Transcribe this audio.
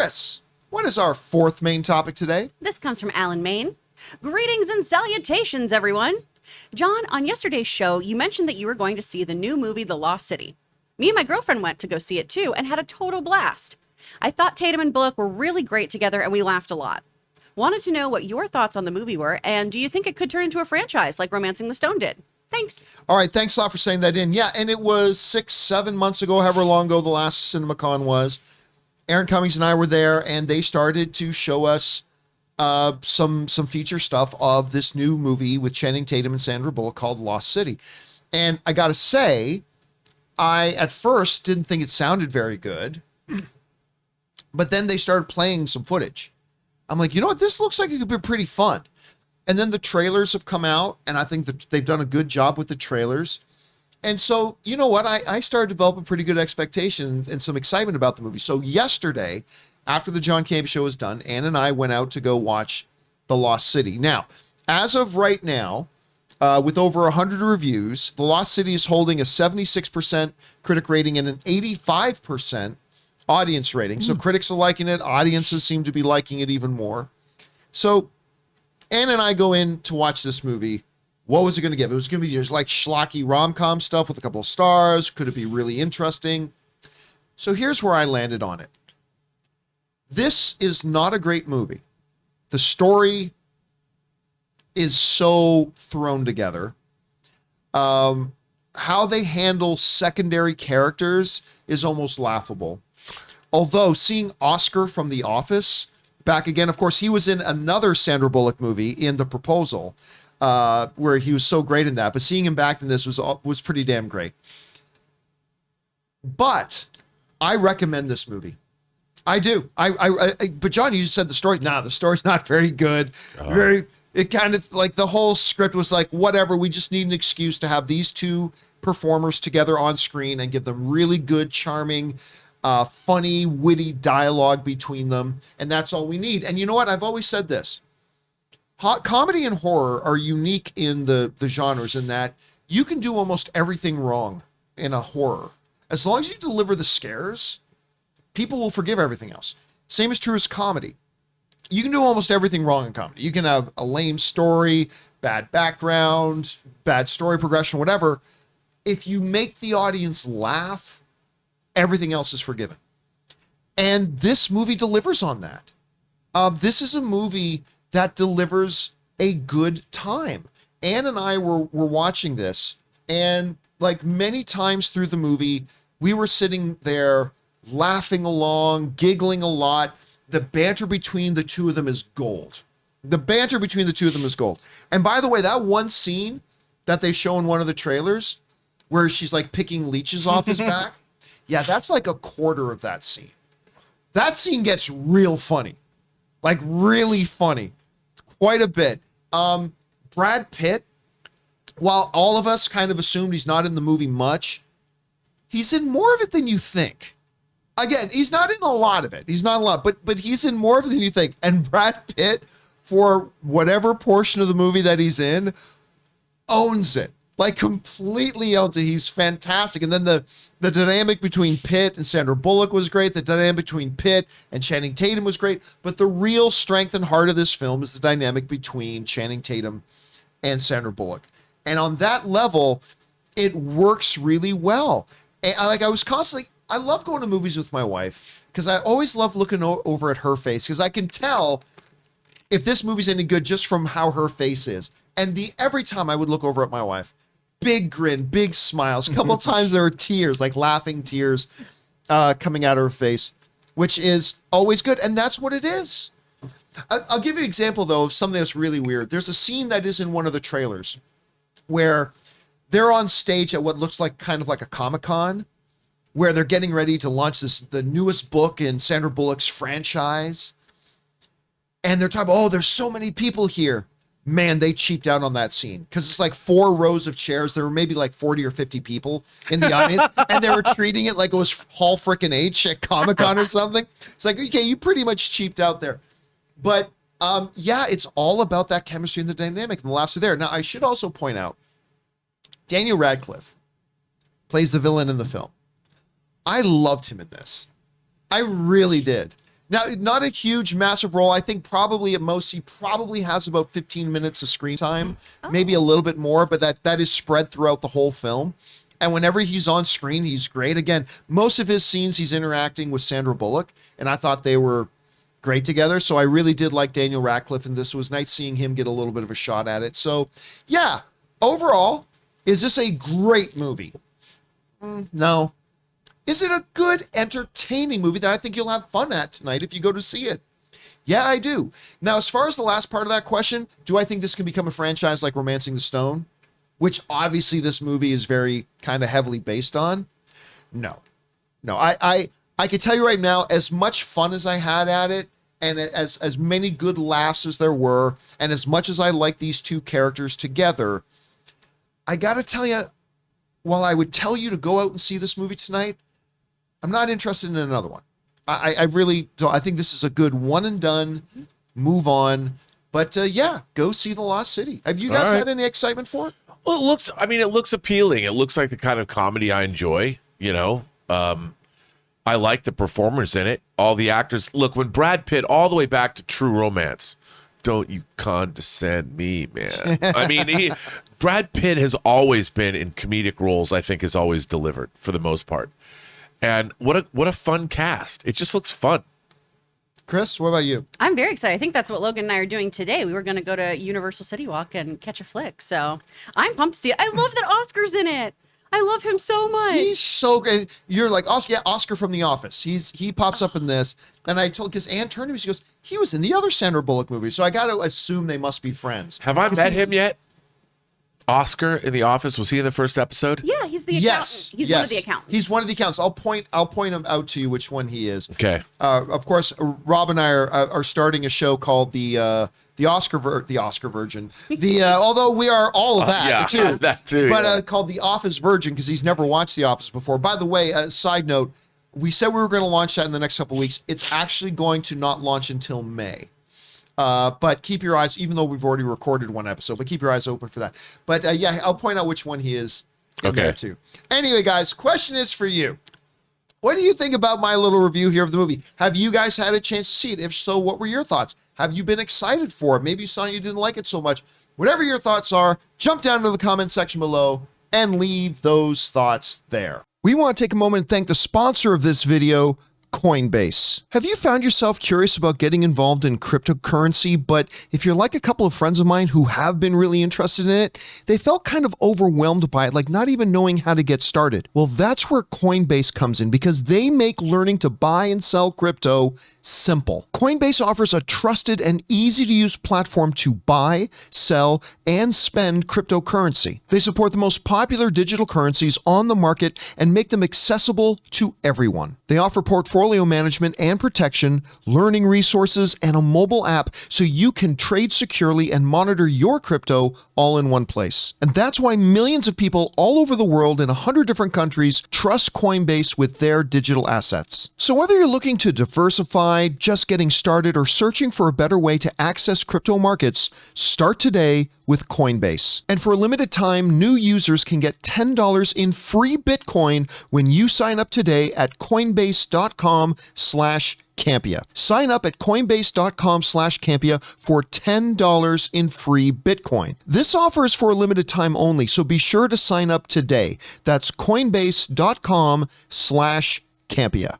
Chris, what is our fourth main topic today? This comes from Allan Maine. Greetings and salutations, everyone. John, on yesterday's show, you mentioned that you were going to see the new movie, The Lost City. Me and my girlfriend went to go see it too and had a total blast. I thought Tatum and Bullock were really great together and we laughed a lot. Wanted to know what your thoughts on the movie were, and do you think it could turn into a franchise like Romancing the Stone did? Thanks. All right, thanks a lot for saying that in. Yeah, and it was 6-7 months ago, however long ago the last CinemaCon was. Aaron Cummings and I were there, and they started to show us some feature stuff of this new movie with Channing Tatum and Sandra Bullock called Lost City. And I got to say, I at first didn't think it sounded very good, but then they started playing some footage. I'm like, you know what? This looks like it could be pretty fun. And then the trailers have come out, and I think that they've done a good job with the trailers. And so, you know what? I started developing pretty good expectations and some excitement about the movie. So yesterday, after the John Campea Show was done, Ann and I went out to go watch The Lost City. Now, as of right now, with over 100 reviews, The Lost City is holding a 76% critic rating and an 85% audience rating. So critics are liking it. Audiences seem to be liking it even more. So Ann and I go in to watch this movie. What was it going to give? It was going to be just like schlocky rom-com stuff with a couple of stars. Could it be really interesting? So here's where I landed on it. This is not a great movie. The story is so thrown together. How they handle secondary characters is almost laughable. Although seeing Oscar from The Office back again, of course, he was in another Sandra Bullock movie in The Proposal, where he was so great in that. But seeing him back in this was pretty damn great. But I recommend this movie. I do. But John, you just said the story. Nah, the story's not very good. It kind of like the whole script was like, whatever. We just need an excuse to have these two performers together on screen and give them really good, charming, funny, witty dialogue between them. And that's all we need. And you know what? I've always said this. Comedy and horror are unique in the genres in that you can do almost everything wrong in a horror. As long as you deliver the scares, people will forgive everything else. Same is true as comedy. You can do almost everything wrong in comedy. You can have a lame story, bad background, bad story progression, whatever. If you make the audience laugh, everything else is forgiven. And this movie delivers on that. This is a movie that delivers a good time. Ann and I were watching this, and like many times through the movie, we were sitting there laughing along, giggling a lot. The banter between the two of them is gold. The banter between the two of them is gold. And by the way, that one scene that they show in one of the trailers where she's like picking leeches off his back, yeah, that's like a quarter of that scene. That scene gets real funny. Like really funny. Quite a bit. Brad Pitt, while all of us kind of assumed he's not in the movie much, he's in more of it than you think. Again, he's not in a lot of it. He's not a lot, but he's in more of it than you think. And Brad Pitt, for whatever portion of the movie that he's in, owns it. Like completely owns it. He's fantastic. And then the dynamic between Pitt and Sandra Bullock was great. The dynamic between Pitt and Channing Tatum was great. But the real strength and heart of this film is the dynamic between Channing Tatum and Sandra Bullock. And on that level, it works really well. And I was constantly, I love going to movies with my wife because I always love looking over at her face because I can tell if this movie's any good just from how her face is. And every time I would look over at my wife, big grin, big smiles. A couple times there were tears, like laughing tears coming out of her face, which is always good. And that's what it is. I'll give you an example, though, of something that's really weird. There's a scene that is in one of the trailers where they're on stage at what looks like kind of like a Comic-Con, where they're getting ready to launch the newest book in Sandra Bullock's franchise. And they're talking, oh, there's so many people here. Man, they cheaped out on that scene because it's like 4 rows of chairs. There were maybe like 40 or 50 people in the audience, and they were treating it like it was Hall frickin' H at Comic-Con or something. It's like, okay, you pretty much cheaped out there. But yeah, it's all about that chemistry and the dynamic, and the laughs are there. Now, I should also point out, Daniel Radcliffe plays the villain in the film. I loved him in this. I really did. Now, not a huge, massive role. I think probably at most he probably has about 15 minutes of screen time, maybe a little bit more, but that is spread throughout the whole film. And whenever he's on screen, he's great. Again, most of his scenes, he's interacting with Sandra Bullock, and I thought they were great together. So I really did like Daniel Radcliffe, and this was nice seeing him get a little bit of a shot at it. So, yeah, overall, is this a great movie? No. Is it a good, entertaining movie that I think you'll have fun at tonight if you go to see it? Yeah, I do. Now, as far as the last part of that question, do I think this can become a franchise like Romancing the Stone, which obviously this movie is very kind of heavily based on? No. I can tell you right now, as much fun as I had at it, and as many good laughs as there were, and as much as I like these two characters together, I got to tell you, while I would tell you to go out and see this movie tonight, I'm not interested in another one. I really don't. I think this is a good one and done, move on. But yeah, go see The Lost City. Have you guys had any excitement for it? Well, it looks appealing. It looks like the kind of comedy I enjoy, you know. I like the performers in it. All the actors. Look, when Brad Pitt, all the way back to True Romance, don't you condescend me, man. I mean, Brad Pitt has always been in comedic roles, I think has always delivered for the most part. And what a fun cast. It just looks fun. Chris, what about you? I'm very excited. I think that's what Logan and I are doing today. We were going to go to Universal City Walk and catch a flick. So I'm pumped to see it. I love that Oscar's in it. I love him so much. He's so great. You're like, Oscar from The Office. He pops up in this. And I told, because Ann turned to me, she goes, he was in the other Sandra Bullock movie. So I got to assume they must be friends. Have I met him yet? Oscar in The Office, was he in the first episode? Yeah, he's the accountant. Yes, He's one of the accountants. He's one of the accountants. I'll point him out to you which one he is. Okay. Of course, Rob and I are starting a show called the Oscar Virgin. Although we are all of that too. That too. But called The Office Virgin because he's never watched The Office before. By the way, side note, we said we were going to launch that in the next couple of weeks. It's actually going to not launch until May. But keep your eyes, even though we've already recorded one episode, but keep your eyes open for that. But yeah, I'll point out which one he is in there too. Anyway, guys, question is for you. What do you think about my little review here of the movie? Have you guys had a chance to see it? If so, what were your thoughts? Have you been excited for it? Maybe you saw you didn't like it so much. Whatever your thoughts are, jump down to the comment section below and leave those thoughts there. We want to take a moment and thank the sponsor of this video, Coinbase. Have you found yourself curious about getting involved in cryptocurrency, but if you're like a couple of friends of mine who have been really interested in it, they felt kind of overwhelmed by it, like not even knowing how to get started? Well, that's where Coinbase comes in because they make learning to buy and sell crypto simple. Coinbase offers a trusted and easy to use platform to buy, sell, and spend cryptocurrency. They support the most popular digital currencies on the market and make them accessible to everyone. They offer portfolio management and protection, learning resources, and a mobile app so you can trade securely and monitor your crypto all in one place. And that's why millions of people all over the world in 100 different countries trust Coinbase with their digital assets. So whether you're looking to diversify, just getting started, or searching for a better way to access crypto markets, start today with Coinbase. And for a limited time, new users can get $10 in free Bitcoin when you sign up today at coinbase.com/Campea. Sign up at coinbase.com/Campea for $10 in free Bitcoin. This offer is for a limited time only, so be sure to sign up today. That's coinbase.com/Campea.